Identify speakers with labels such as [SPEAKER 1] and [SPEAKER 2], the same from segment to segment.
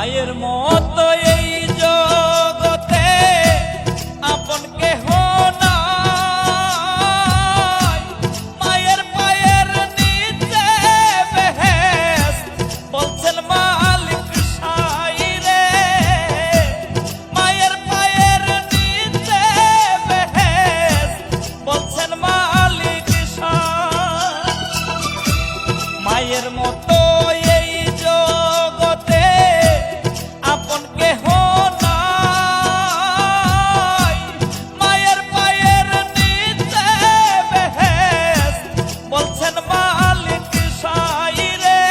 [SPEAKER 1] মায়ের মতো এই জগতে আপন কেহ নাই। মায়ের পায়ের নিচে বেহেশত বলছেন মালিক সাই রে। মায়ের পায়ের নিচে বেহেশত বলছেন মালিক সাই। মায়ের মতো এই জগতে আপন কেহ নাই। মায়ের পায়ের নিচে বেহেশত বলছেন মালিক সাই রে।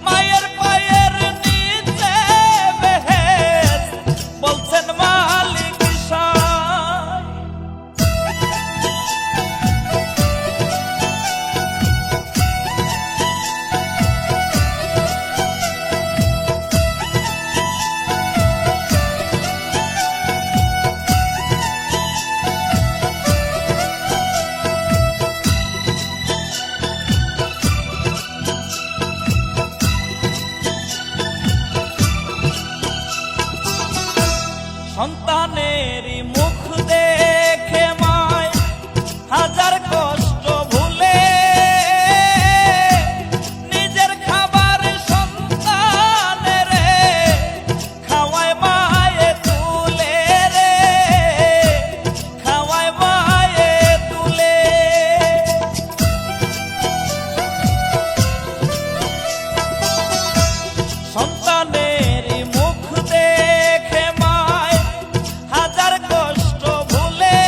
[SPEAKER 1] মায়ের পায়ের নিচে বেহেশত বলছেন মালিক সাই। সন্তানেরই মুখ দেখে মায় হাজার কষ্ট ভুলে নিজের খাবার সন্তানেরে খাওয়ায় মায়ে তুলে রে। খাওয়ায় মায়ে তুলে। সন্তানেরই মুখ দেখে মায় হাজার কষ্ট ভুলে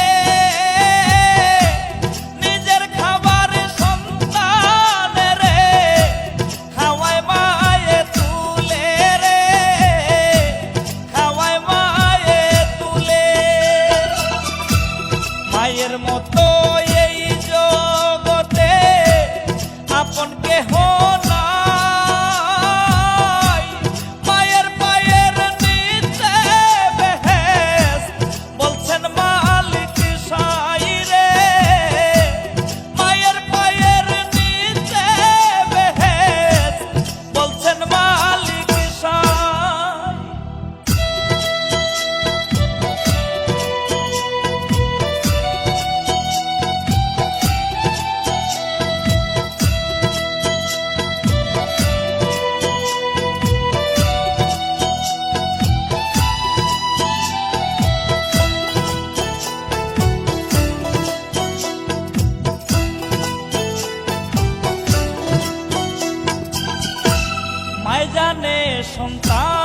[SPEAKER 1] নিজের খাবার সন্তানেরে খাওয়ায় মায়ে তুলে রে। খাওয়ায় মায়ে তুলে। মায়ের মতো এই জগতে আপন কেহ নাই। মায়ের পায়ের নিচে বেহেশত বলছেন মালিক সাই রে। মায়ের পায়ের নিচে বেহেশত বলছেন মালিক সাই। মায় জানে সন্তান